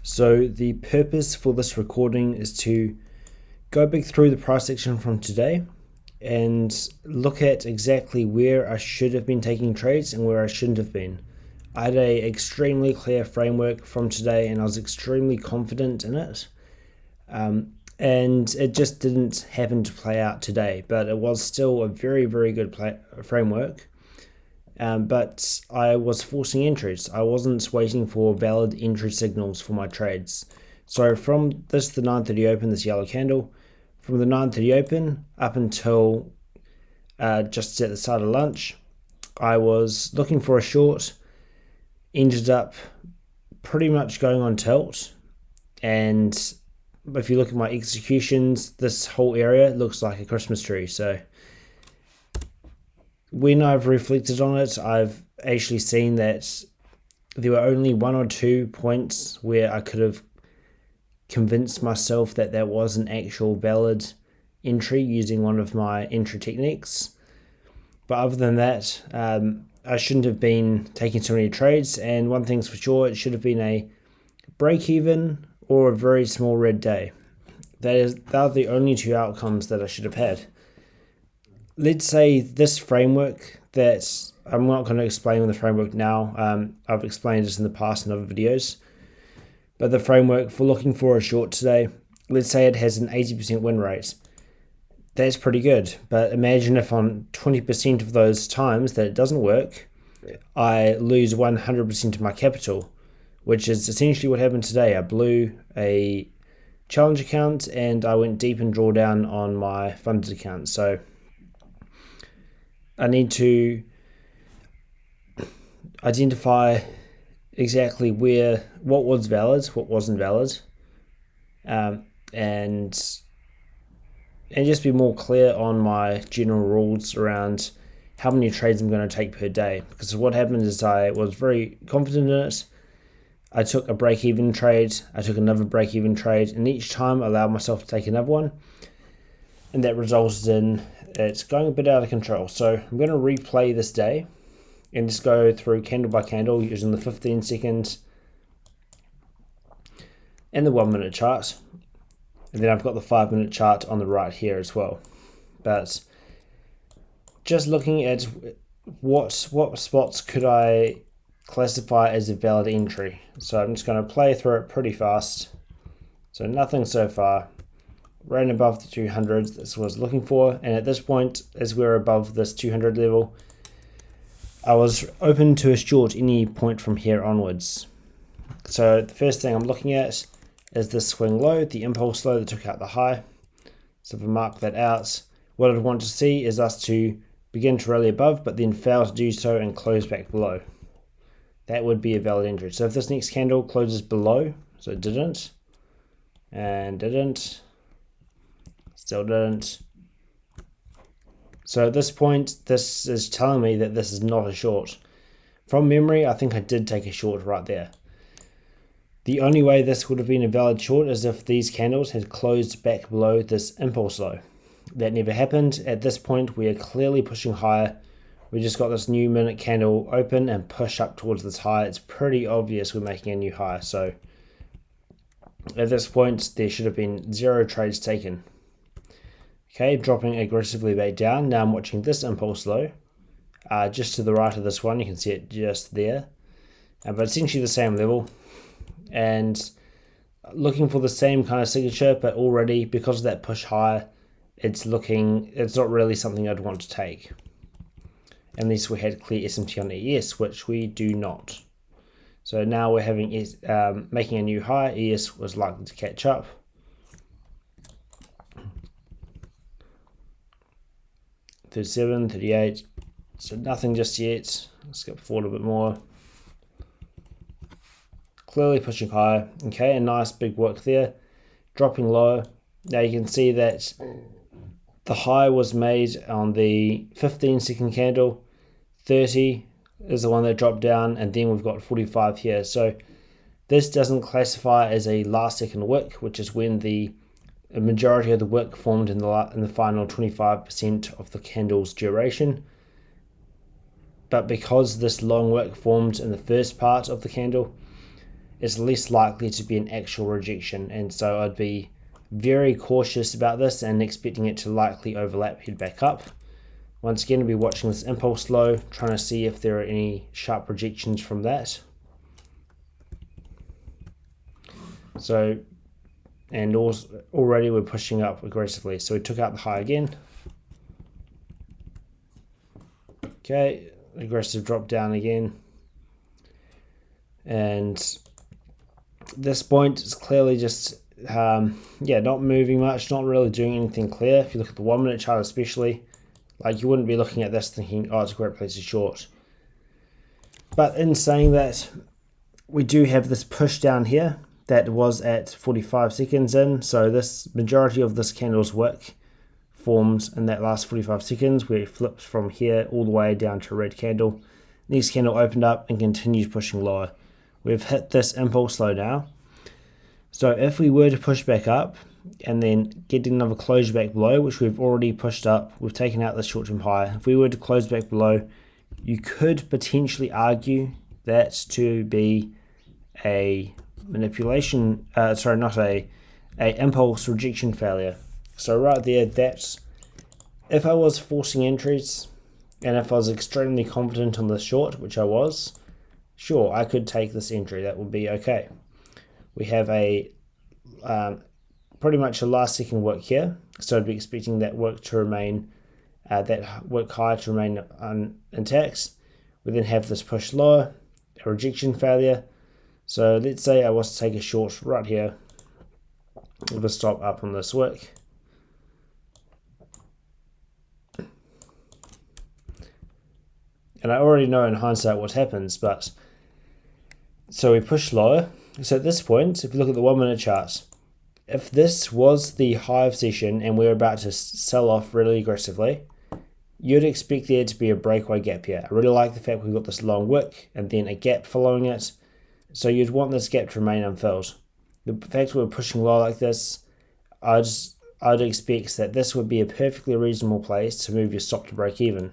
So the purpose for this recording is to go back through the price action from today and look at exactly where I should have been taking trades and where I shouldn't have been. I had an extremely clear framework from today and I was extremely confident in it. And it just didn't happen to play out today, but it was still a very, very good framework. But I was forcing entries. I wasn't waiting for valid entry signals for my trades. So from the 9:30 open, this yellow candle, from the 9:30 open up until just at the start of lunch, I was looking for a short, ended up pretty much going on tilt. And if you look at my executions, this whole area looks like a Christmas tree. So when I've reflected on it, I've actually seen that there were only 1 or 2 points where I could have convinced myself that that was an actual valid entry using one of my entry techniques. But other than that, I shouldn't have been taking so many trades. And one thing's for sure, it should have been a break even or a very small red day. That are the only 2 outcomes that I should have had. Let's say this framework that I'm not going to explain the framework now. I've explained this in the past in other videos. But the framework for looking for a short today, let's say it has an 80% win rate. That's pretty good. But imagine if on 20% of those times that it doesn't work, I lose 100% of my capital, which is essentially what happened today. I blew a challenge account and I went deep in drawdown on my funded account. So I need to identify exactly what was valid, what wasn't valid, and just be more clear on my general rules around how many trades I'm going to take per day. Because what happened is I was very confident in it. I took a break-even trade, I took another break-even trade, and each time I allowed myself to take another one, and that resulted in it's going a bit out of control. So I'm going to replay this day and just go through candle by candle using the 15 seconds and the 1 minute chart. And then I've got the 5 minute chart on the right here as well. But just looking at what spots could I classify as a valid entry. So I'm just going to play through it pretty fast. So nothing so far. Ran above the 200s, that's what I was looking for. And at this point, as we're above this 200 level, I was open to a short any point from here onwards. So the first thing I'm looking at is this swing low, the impulse low that took out the high. So if I mark that out, what I'd want to see is us to begin to rally above, but then fail to do so and close back below. That would be a valid entry. So if this next candle closes below, so it didn't, and didn't, still didn't. So at this point, this is telling me that this is not a short. From memory, I think I did take a short right there. The only way this would have been a valid short is if these candles had closed back below this impulse low. That never happened. At this point, we are clearly pushing higher. We just got this new minute candle open and push up towards this high. It's pretty obvious we're making a new high. So at this point, there should have been 0 trades taken. Okay, dropping aggressively back down. Now I'm watching this impulse low. Just to the right of this one, you can see it just there. But essentially the same level. And looking for the same kind of signature, but already because of that push higher, it's not really something I'd want to take. Unless we had clear SMT on ES, which we do not. So now we're having making a new high. ES was likely to catch up. $37, $38, so nothing just yet. Let's skip forward a bit more. Clearly pushing higher. Okay, a nice big work there. Dropping low. Now you can see that the high was made on the 15-second candle. 30 is the one that dropped down, and then we've got 45 here. So this doesn't classify as a last second wick, which is when the majority of the wick formed in the final 25% of the candle's duration. But because this long wick formed in the first part of the candle, it's less likely to be an actual rejection, and so I'd be very cautious about this and expecting it to likely overlap, head back up. Once again, I'll be watching this impulse low, trying to see if there are any sharp rejections from that. So, and also already we're pushing up aggressively. So we took out the high again. Okay, aggressive drop down again. And this point is clearly just, not moving much, not really doing anything clear. If you look at the 1 minute chart especially, like you wouldn't be looking at this thinking, oh, it's a great place to short. But in saying that, we do have this push down here that was at 45 seconds in. So this majority of this candle's wick formed in that last 45 seconds where it flips from here all the way down to a red candle. Next candle opened up and continues pushing lower. We've hit this impulse low now. So if we were to push back up and then get another closure back below, which we've already pushed up, we've taken out this short-term high. If we were to close back below, you could potentially argue that to be a manipulation, not a impulse rejection failure. So right there, that's, if I was forcing entries and if I was extremely confident on the short, which I was, sure, I could take this entry. That would be okay. We have a pretty much a last second wick here, so I'd be expecting that wick to remain, that wick high to remain intact. We then have this push lower, a rejection failure. So let's say I was to take a short right here with a stop up on this wick. And I already know in hindsight what happens, but so we push lower. So at this point, if you look at the 1 minute chart, if this was the high of session and we were about to sell off really aggressively, you'd expect there to be a breakaway gap here. I really like the fact we've got this long wick and then a gap following it. So you'd want this gap to remain unfilled. The fact we're pushing low like this, I'd expect that this would be a perfectly reasonable place to move your stop to break even,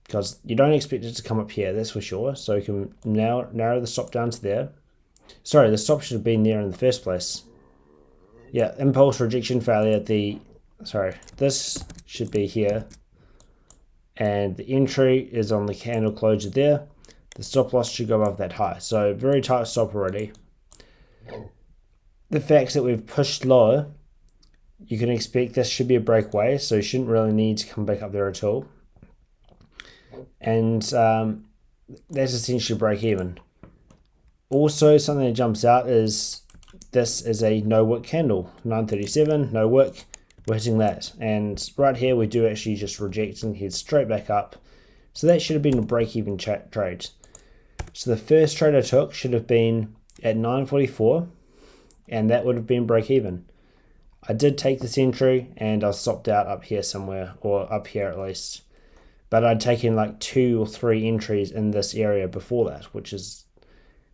because you don't expect it to come up here, that's for sure. So you can now narrow the stop down to there. Sorry, the stop should have been there in the first place. Yeah, impulse rejection failure. This should be here, and the entry is on the candle closure there. The stop loss should go above that high. So very tight stop already. The fact that we've pushed lower, you can expect this should be a breakaway, so you shouldn't really need to come back up there at all. And that's essentially break even. Also, something that jumps out is this is a no wick candle, 937, no wick. We're hitting that, and right here we do actually just reject and head straight back up. So that should have been a break even trade. So the first trade I took should have been at 944, and that would have been break even. I did take this entry and I stopped out up here somewhere, or up here at least. But I'd taken like 2 or 3 entries in this area before that, which is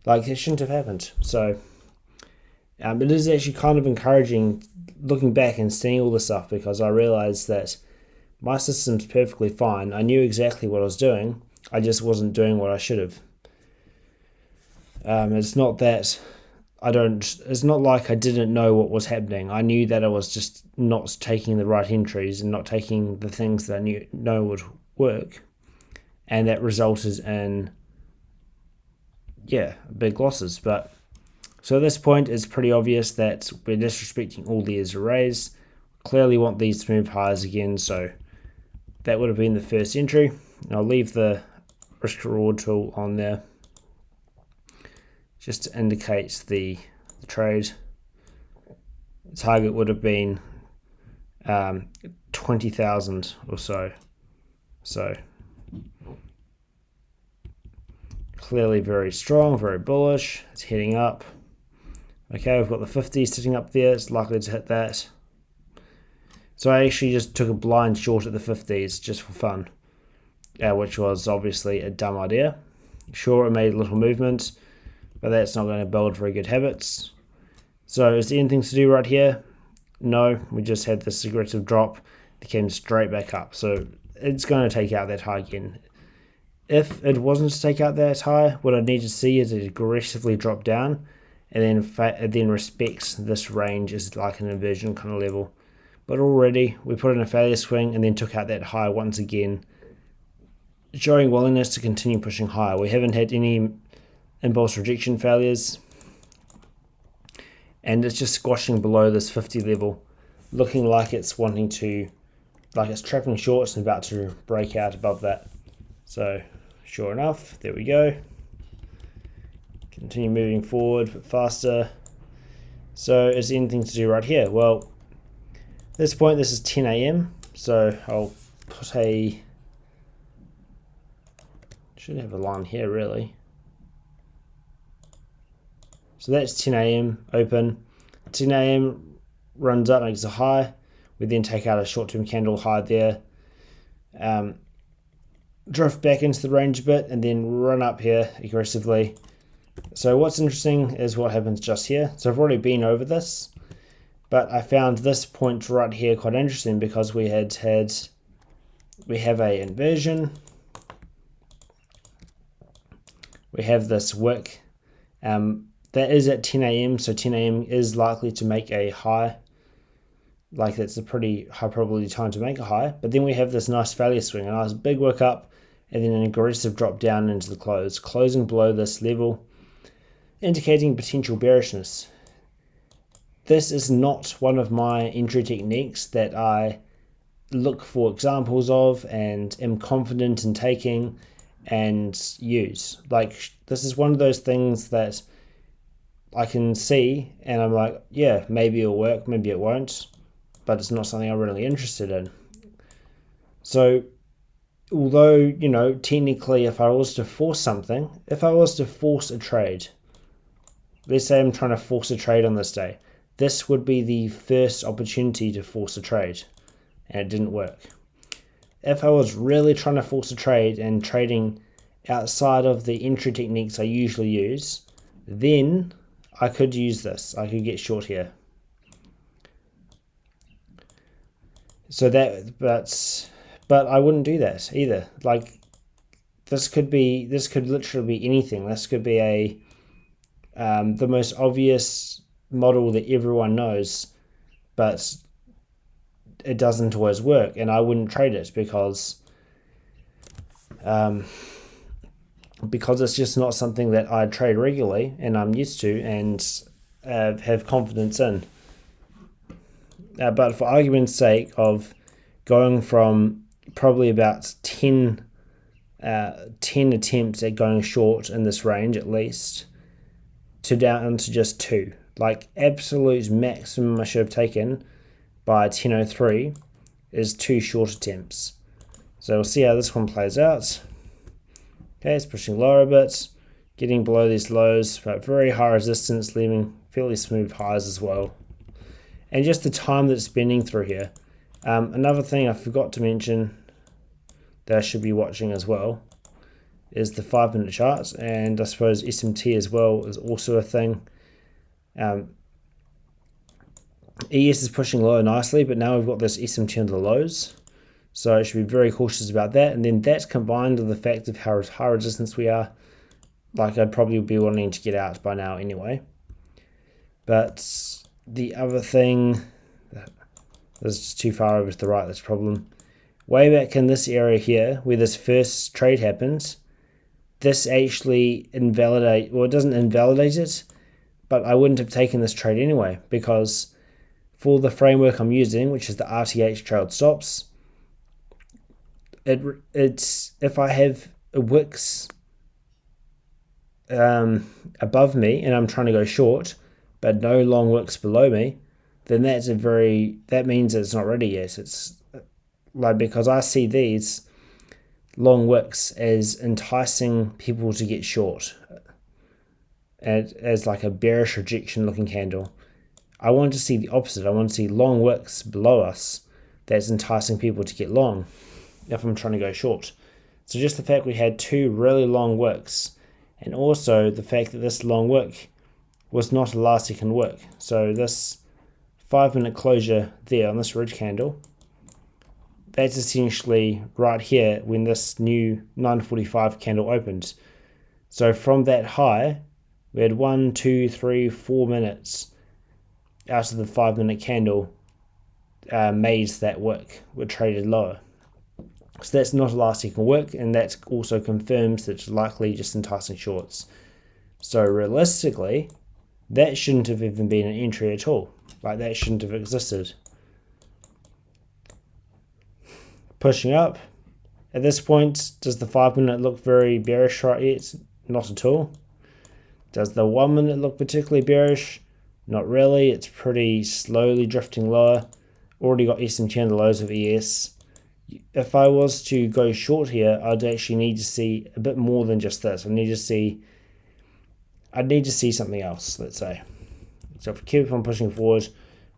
like, it shouldn't have happened. So it is actually kind of encouraging looking back and seeing all this stuff, because I realized that my system's perfectly fine. I knew exactly what I was doing. I just wasn't doing what I should have. It's not that it's not like I didn't know what was happening. I knew that I was just not taking the right entries and not taking the things that I know would work. And that resulted in, big losses. But so at this point, it's pretty obvious that we're disrespecting all these arrays. Clearly want these to move highs again, so that would have been the first entry. I'll leave the risk reward tool on there just to indicate the trade. The target would have been 20,000 or so. So clearly very strong, very bullish. It's heading up. Okay, we've got the 50 sitting up there. It's likely to hit that. So I actually just took a blind short at the 50s just for fun, which was obviously a dumb idea. Sure, it made a little movement, but that's not going to build very good habits. So is there anything to do right here? No, we just had this aggressive drop. It came straight back up. So it's going to take out that high again. If it wasn't to take out that high, what I need to see is it aggressively drop down and then respects this range as like an inversion kind of level. But already we put in a failure swing and then took out that high once again, showing willingness to continue pushing higher. We haven't had any impulse rejection failures, and it's just squashing below this 50 level, looking like it's wanting to, like it's trapping shorts and about to break out above that. So sure enough, there we go. Continue moving forward, but faster. So is there anything to do right here? Well, at this point, this is 10 a.m. So I'll put should have a line here really. So that's 10 a.m. open. 10 a.m. runs up, makes a high. We then take out a short-term candle high there. Drift back into the range a bit and then run up here aggressively. So what's interesting is what happens just here. So I've already been over this, but I found this point right here quite interesting because we have a inversion. We have this wick that is at 10 a.m. So 10 a.m. is likely to make a high. Like that's a pretty high probability time to make a high. But then we have this nice failure swing, a nice big wick up, and then an aggressive drop down into the close, closing below this level, indicating potential bearishness. This is not one of my entry techniques that I look for examples of and am confident in taking and use. Like this is one of those things that I can see and I'm like, yeah, maybe it'll work, maybe it won't, but it's not something I'm really interested in. So although, you know, technically if I was to force something, if I was to force a trade, let's say I'm trying to force a trade on this day, this would be the first opportunity to force a trade, and it didn't work. If I was really trying to force a trade and trading outside of the entry techniques I usually use, then I could use this. I could get short here. So that, but I wouldn't do that either. Like this could literally be anything. This could be the most obvious model that everyone knows, but it doesn't always work, and I wouldn't trade it because it's just not something that I trade regularly and I'm used to and have confidence in. But for argument's sake of going from probably about 10 attempts at going short in this range at least to down to just 2, like absolute maximum I should have taken by 10:03 is 2 short attempts. So we'll see how this one plays out. Okay, it's pushing lower a bit, getting below these lows, but very high resistance, leaving fairly smooth highs as well. And just the time that it's spending through here. Another thing I forgot to mention that I should be watching as well is the 5-minute chart, and I suppose SMT as well is also a thing. ES is pushing lower nicely, but now we've got this SMT on the lows, so I should be very cautious about that. And then that's combined with the fact of how high resistance we are, like I'd probably be wanting to get out by now anyway. But the other thing, this is too far over to the right, that's the problem. Way back in this area here, where this first trade happens, this actually it doesn't invalidate it, but I wouldn't have taken this trade anyway, because for the framework I'm using, which is the RTH trailed stops, it's if I have wicks above me and I'm trying to go short, but no long wicks below me, then that means it's not ready yet. It's like, because I see these long wicks as enticing people to get short, as like a bearish rejection looking candle. I want to see the opposite. I want to see long wicks below us that's enticing people to get long if I'm trying to go short. So just the fact we had 2 really long wicks, and also the fact that this long wick was not a last second wick. So this 5-minute closure there on this ridge candle, that's essentially right here when this new 945 candle opens. So from that high, We had 1, 2, 3, 4 minutes out of the 5 minute candle made that wick were traded lower. So that's not a last second wick, and that also confirms that it's likely just enticing shorts. So realistically, that shouldn't have even been an entry at all. Like, that shouldn't have existed. Pushing up. At this point, does the 5 minute look very bearish right yet? Not at all. Does the 1 minute look particularly bearish? Not really. It's pretty slowly drifting lower. Already got SMT on the lows of ES. If I was to go short here, I'd actually need to see a bit more than just this. I'd need to see something else, let's say. So if we keep on pushing forward,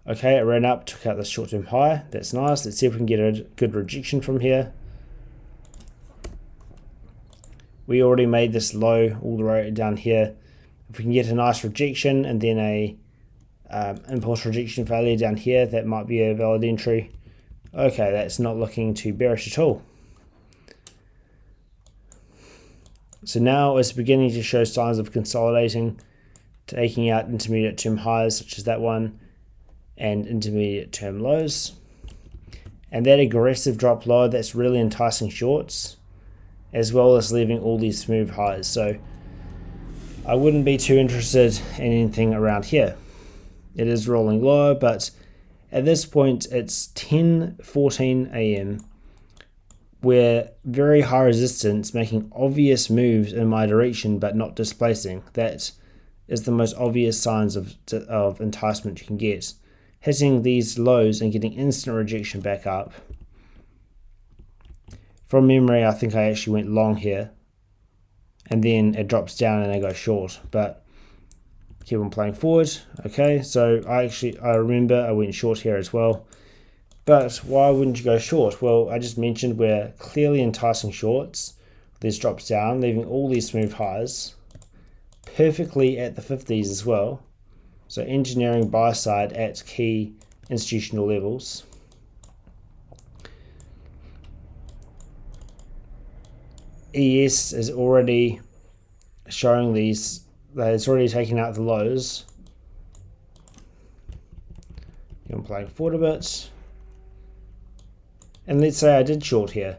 okay, it ran up, took out the short-term high. That's nice. Let's see if we can get a good rejection from here. We already made this low all the way down here. If we can get a nice rejection and then a impulse rejection failure down here, that might be a valid entry. Okay, that's not looking too bearish at all. So now it's beginning to show signs of consolidating, taking out intermediate term highs such as that one and intermediate term lows. And that aggressive drop low, that's really enticing shorts, as well as leaving all these smooth highs. So I wouldn't be too interested in anything around here. It is rolling lower, but at this point it's 10:14 a.m. We're very high resistance, making obvious moves in my direction but not displacing. That is the most obvious signs of enticement you can get. Hitting these lows and getting instant rejection back up. From memory, I think I actually went long here, and then it drops down and I go short, but keep on playing forward. Okay, so I remember I went short here as well. But why wouldn't you go short? Well, I just mentioned we're clearly enticing shorts. This drops down, leaving all these smooth highs perfectly at the 50s as well. So engineering buy side at key institutional levels. ES is already showing these, that it's already taken out the lows. I'm playing forward a bit. And let's say I did short here.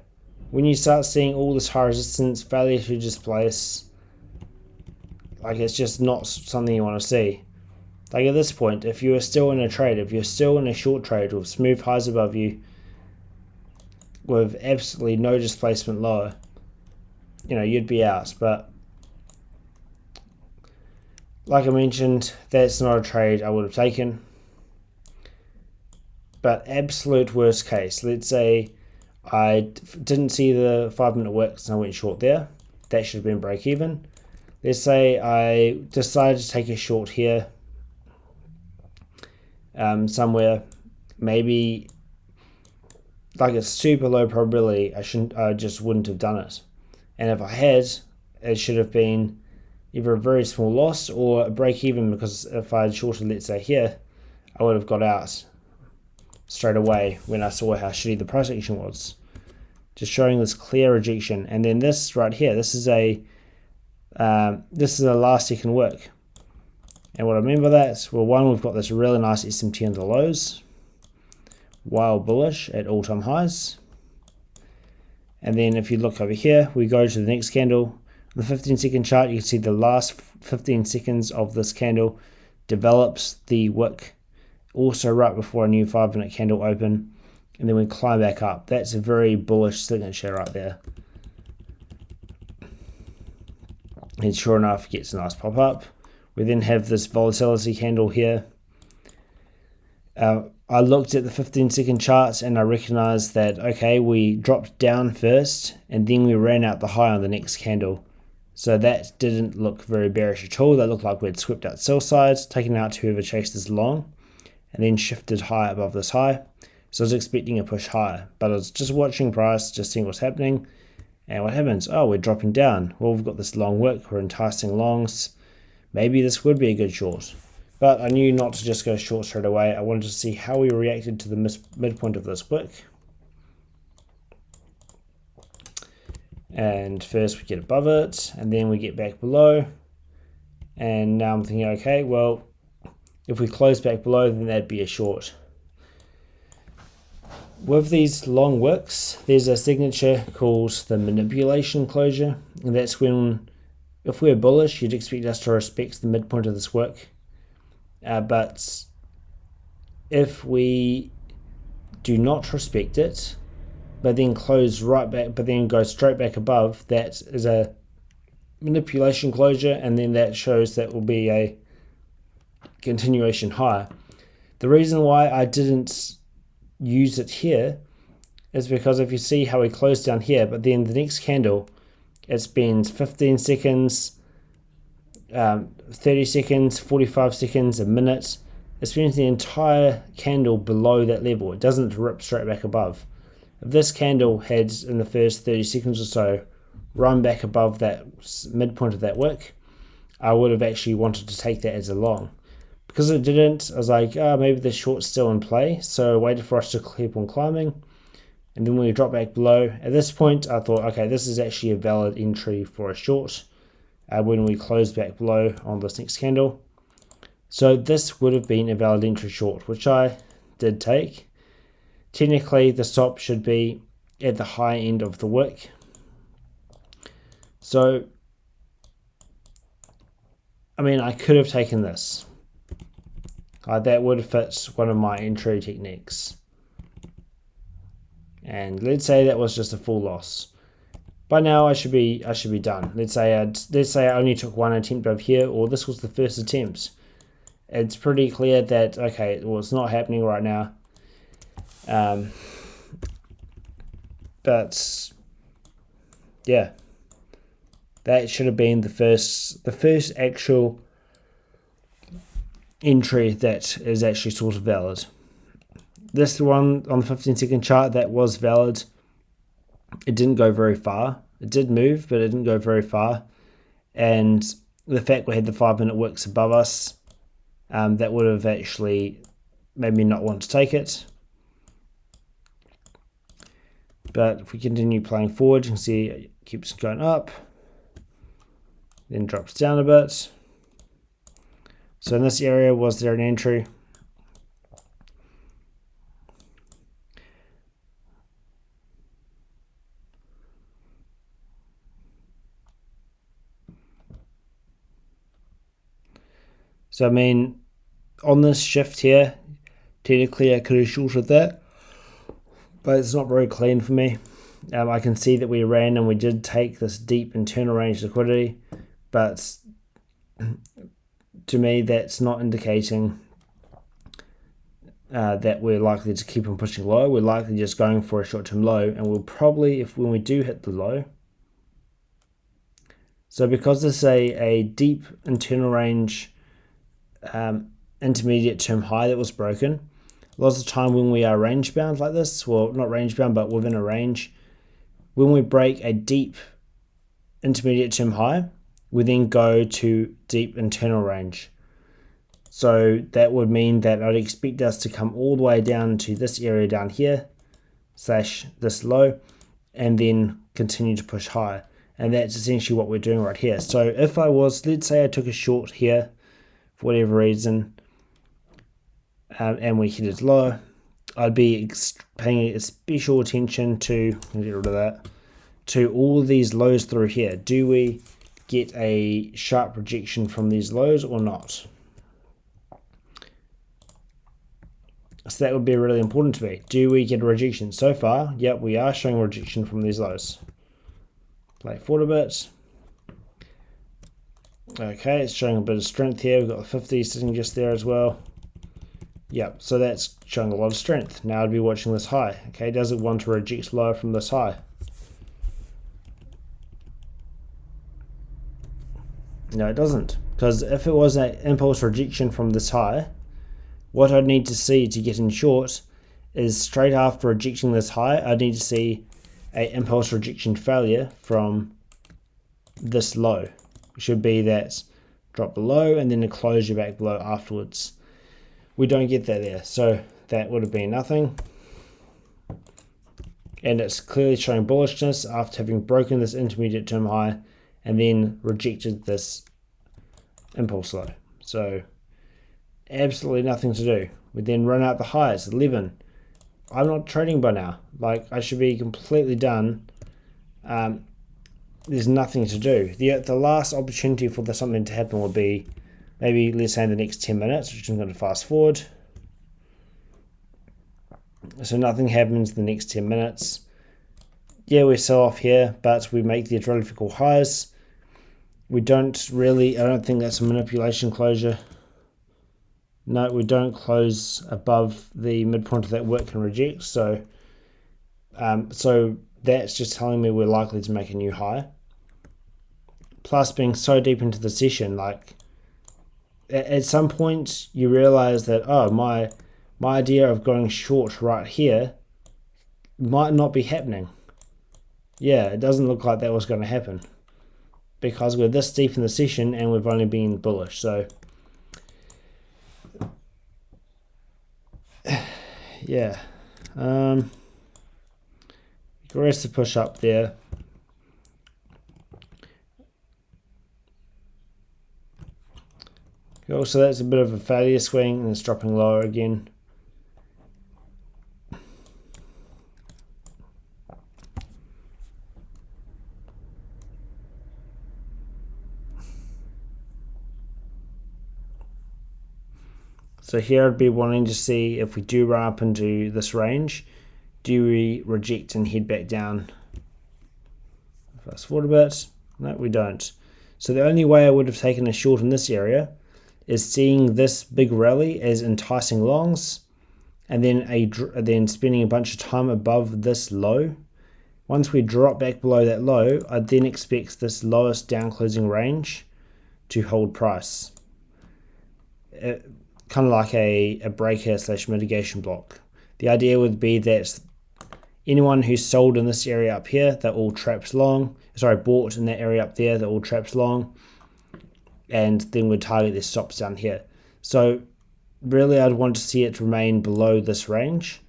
When you start seeing all this high resistance, failure to displace, like, it's just not something you want to see. Like, at this point, if you are still in a trade, if you're still in a short trade with smooth highs above you, with absolutely no displacement lower, you know, you'd be out. But like I mentioned, that's not a trade I would have taken. But absolute worst case, let's say I didn't see the 5 minute wicks and I went short there. That should have been break even. Let's say I decided to take a short here, somewhere, maybe like a super low probability. I just wouldn't have done it. And if I had, it should have been either a very small loss or a break even, because if I had shorted, let's say here, I would have got out straight away when I saw how shitty the price action was. Just showing this clear rejection. And then this right here, this is a last second wick. And what I mean by that, well, one, we've got this really nice SMT on the lows, wild bullish at all-time highs. And then if you look over here, we go to the next candle. On the 15-second chart, you can see the last 15 seconds of this candle develops the wick, also right before a new 5 minute candle open, and then we climb back up. That's a very bullish signature right there. And sure enough, it gets a nice pop up. We then have this volatility candle here. I looked at the 15-second charts and I recognized that, okay, we dropped down first and then we ran out the high on the next candle. So that didn't look very bearish at all. That looked like we'd swept out sell sides, taken out whoever chased this long, and then shifted high above this high. So I was expecting a push higher, but I was just watching price, just seeing what's happening. And what happens? Oh, we're dropping down. Well, we've got this long wick, we're enticing longs. Maybe this would be a good short. But I knew not to just go short straight away. I wanted to see how we reacted to the midpoint of this wick. And first we get above it, and then we get back below. And now I'm thinking, okay, well, if we close back below, then that'd be a short. With these long wicks, there's a signature called the manipulation closure, and that's when, if we're bullish, you'd expect us to respect the midpoint of this wick. But if we do not respect it, but then close right back, but then go straight back above, that is a manipulation closure, and then that shows that will be a continuation high. The reason why I didn't use it here is because if you see how we closed down here, but then the next candle, it spends 15 seconds, 30 seconds, 45 seconds, a minute. It spends the entire candle below that level. It doesn't rip straight back above. If this candle had, in the first 30 seconds or so, run back above that midpoint of that wick, I would have actually wanted to take that as a long. Because it didn't, I was like, oh, maybe the short's still in play, so I waited for us to keep on climbing. And then when we drop back below, at this point, I thought, okay, this is actually a valid entry for a short when we close back below on this next candle. So this would have been a valid entry short, which I did take. Technically, the stop should be at the high end of the wick. So, I mean, I could have taken this. That would have fit one of my entry techniques. And let's say that was just a full loss. By now I should be done. Let's say I only took one attempt over here, or this was the first attempt. It's pretty clear that, okay, well, it's not happening right now. But yeah, that should have been the first actual entry that is actually sort of valid. This one on the 15-second chart, that was valid. It didn't go very far. It did move, but it didn't go very far. And the fact we had the 5-minute wicks above us, that would have actually made me not want to take it. But if we continue playing forward, you can see it keeps going up, then drops down a bit. So in this area, was there an entry? So I mean, on this shift here, technically I could have shorted that, but it's not very clean for me. I can see that we ran and we did take this deep internal range liquidity, but to me that's not indicating that we're likely to keep on pushing low. We're likely just going for a short-term low, and we'll probably, when we do hit the low, so because this is a deep internal range intermediate term high that was broken, lots of the time when we are range bound like this, well, not range bound, but within a range, when we break a deep intermediate term high, we then go to deep internal range. So that would mean that I'd expect us to come all the way down to this area down here, slash this low, and then continue to push high. And that's essentially what we're doing right here. So if I was, let's say I took a short here, for whatever reason, and we hit it low, I'd be paying special attention to, get rid of that, to all these lows through here. Do we get a sharp rejection from these lows or not? So that would be really important to me. Do we get a rejection? So far, yep, we are showing rejection from these lows. Play forward a bit. Okay, it's showing a bit of strength here. We've got the 50 sitting just there as well. Yep, so that's showing a lot of strength. Now I'd be watching this high. Okay, does it want to reject lower from this high? No, it doesn't. Because if it was an impulse rejection from this high, what I'd need to see to get in short is straight after rejecting this high, I'd need to see an impulse rejection failure from this low. It should be that drop below and then a closure back below afterwards. We don't get that there, so that would have been nothing. And it's clearly showing bullishness after having broken this intermediate term high and then rejected this impulse low. So absolutely nothing to do. We then run out the highs, 11. I'm not trading by now. Like, I should be completely done. There's nothing to do. The last opportunity for something to happen would be maybe, let's say, in the next 10 minutes, which I'm going to fast forward. So nothing happens in the next 10 minutes. Yeah, we sell off here, but we make the adrenalifical highs. We don't really, I don't think that's a manipulation closure. No, we don't close above the midpoint of that work and reject. So that's just telling me we're likely to make a new high. Plus, being so deep into the session, like at some point you realize that, oh, my idea of going short right here might not be happening. Yeah, it doesn't look like that was going to happen because we're this deep in the session and we've only been bullish. So yeah, aggressive push up there. Cool, so that's a bit of a failure swing and it's dropping lower again. So here I'd be wanting to see if we do run up into this range, do we reject and head back down? Fast forward a bit. No, we don't. So the only way I would have taken a short in this area is seeing this big rally as enticing longs, and then spending a bunch of time above this low. Once we drop back below that low, I'd then expect this lowest down closing range to hold price. Kind of like a breaker / mitigation block. The idea would be that anyone who's sold in this area up here, they're all trapped long. Sorry, bought in that area up there, they're all trapped long. And then we'd target their stops down here. So really I'd want to see it remain below this range.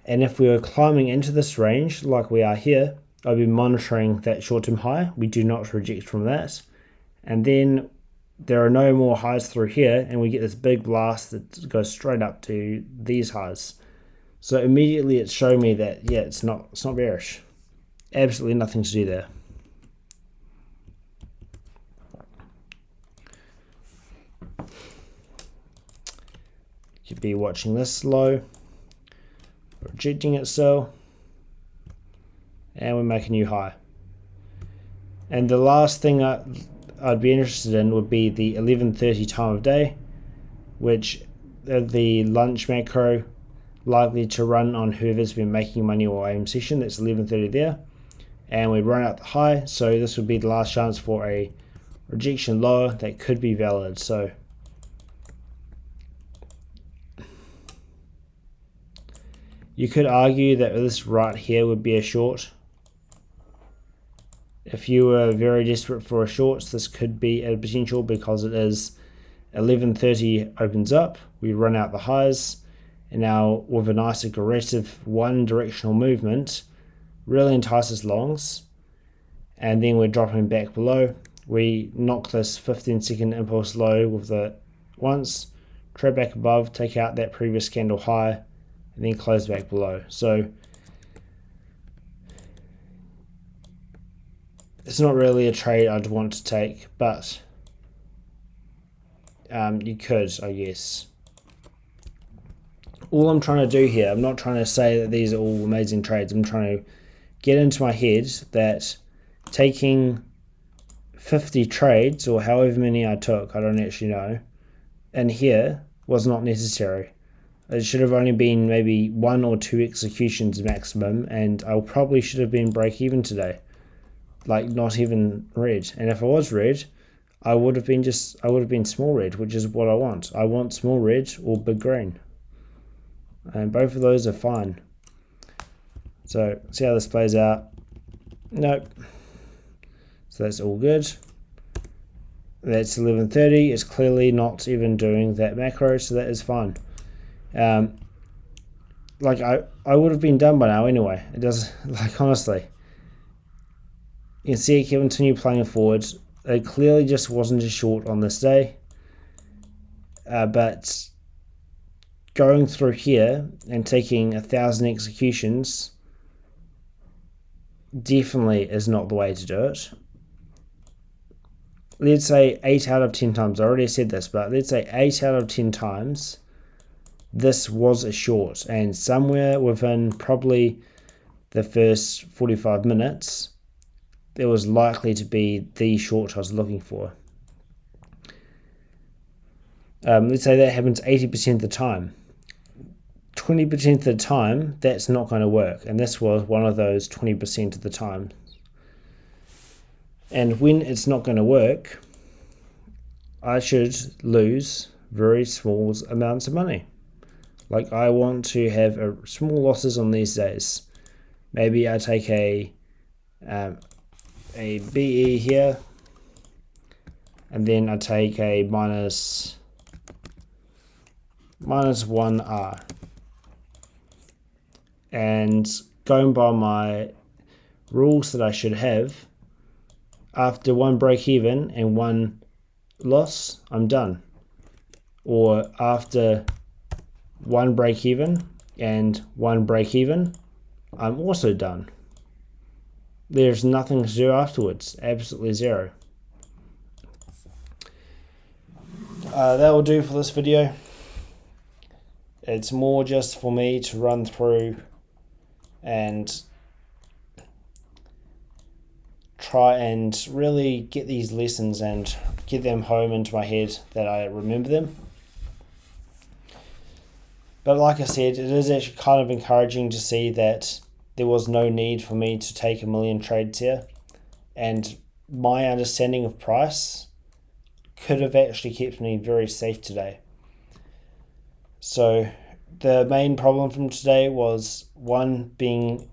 And if we were climbing into this range like we are here, I'd be monitoring that short-term high. We do not reject from that. And then there are no more highs through here, and we get this big blast that goes straight up to these highs. So immediately it's showing me that, yeah, it's not bearish. Absolutely nothing to do there. Could be watching this low, rejecting it still, and we make a new high. And the last thing I'd be interested in would be the 11:30 time of day, which the lunch macro likely to run on whoever's been making money or aim session. That's 11:30 there, and we run out the high. So this would be the last chance for a rejection lower that could be valid. So you could argue that this right here would be a short. If you were very desperate for a short, this could be a potential because it is 11:30 opens up, we run out the highs, and now with a nice aggressive one directional movement, really entices longs, and then we're dropping back below. We knock this 15-second impulse low with the once, trade back above, take out that previous candle high, and then close back below. So it's not really a trade I'd want to take, but you could, I guess. All I'm trying to do here, I'm not trying to say that these are all amazing trades. I'm trying to get into my head that taking 50 trades, or however many I took, I don't actually know, in here was not necessary. It should have only been maybe 1 or 2 executions maximum, and I probably should have been break even today. Like not even red. And if I was red, I would have been small red, which is what I want. I want small red or big green. And both of those are fine. So see how this plays out. Nope. So that's all good. That's 11:30. It's clearly not even doing that macro, so that is fine. Like I would have been done by now anyway. It does, like, honestly. You can see it continue playing forward. It clearly just wasn't a short on this day. But going through here and taking 1,000 executions definitely is not the way to do it. Let's say 8 out of 10 times, I already said this, but let's say 8 out of 10 times this was a short, and somewhere within probably the first 45 minutes there was likely to be the short I was looking for. Let's say that happens 80% of the time. 20% of the time, that's not going to work. And this was one of those 20% of the time. And when it's not going to work, I should lose very small amounts of money. Like, I want to have small losses on these days. Maybe I take a BE here, and then I take a minus 1R. And going by my rules that I should have, after one break even and one loss, I'm done. Or after one break even and one break even, I'm also done. There's nothing to do afterwards, absolutely zero. That will do for this video. It's more just for me to run through and try and really get these lessons and get them home into my head that I remember them. But like I said, it is actually kind of encouraging to see that there was no need for me to take 1 million trades here, and my understanding of price could have actually kept me very safe today. So the main problem from today was, one, being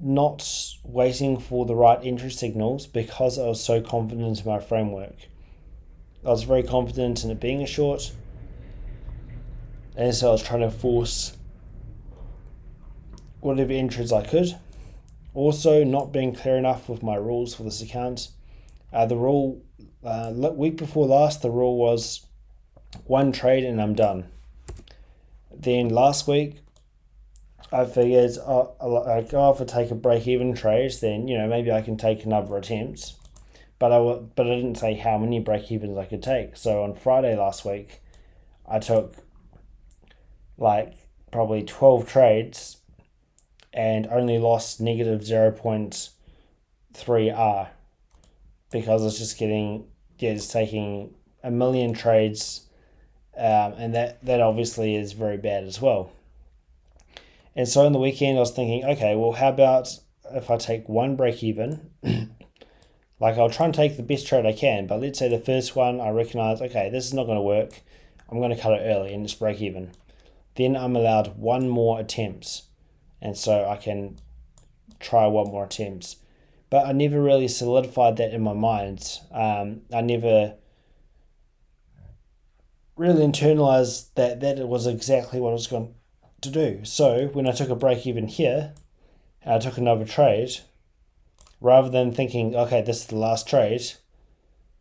not waiting for the right entry signals because I was so confident in my framework. I was very confident in it being a short, and so I was trying to force whatever entries I could. Also, not being clear enough with my rules for this account. The rule, week before last, the rule was one trade and I'm done. Then last week, I figured, if I take a break-even trade, then maybe I can take another attempt. But I didn't say how many break-evens I could take. So on Friday last week, I took probably 12 trades and only lost negative 0.3R because I was just taking 1 million trades, and that obviously is very bad as well. And so on the weekend I was thinking, okay, well, how about if I take one break even? I'll try and take the best trade I can, but let's say the first one I recognize, okay, this is not going to work, I'm going to cut it early and just break even. Then I'm allowed one more attempt, and so I can try one more attempt. But I never really solidified that in my mind. I never really internalized that it was exactly what I was going to do. So when I took a break even here, and I took another trade, rather than thinking, okay, this is the last trade,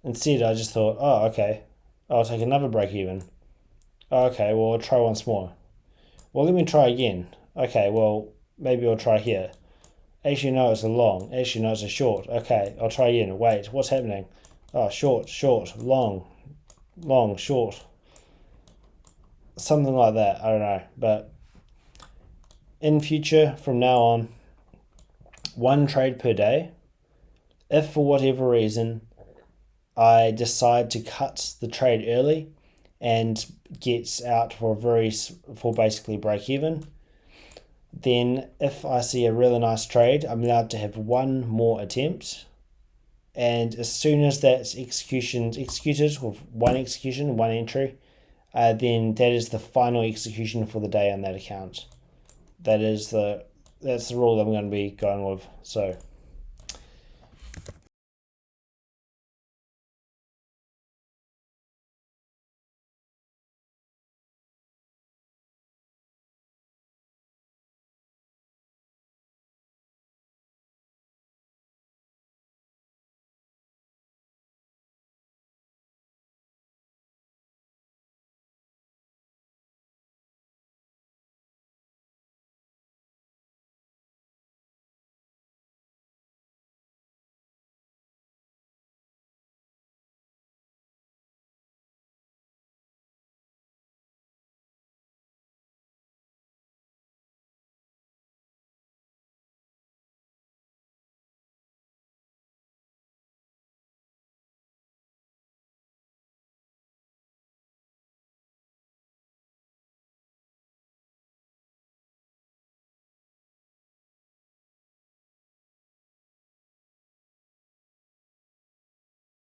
instead I just thought, oh, okay, I'll take another break even. Oh, okay, well, I'll try once more. Well, let me try again. Okay, well, maybe I'll try here. Actually, no, it's a long. Actually, no, it's a short. Okay, I'll try again. Wait, what's happening? Oh, short, long, short. Something like that. I don't know. But in future, from now on, one trade per day. If for whatever reason I decide to cut the trade early and gets out for basically break even, then if I see a really nice trade, I'm allowed to have one more attempt, and as soon as that's executed with one execution, one entry, then that is the final execution for the day on that account. That's the rule that I'm going to be going with. So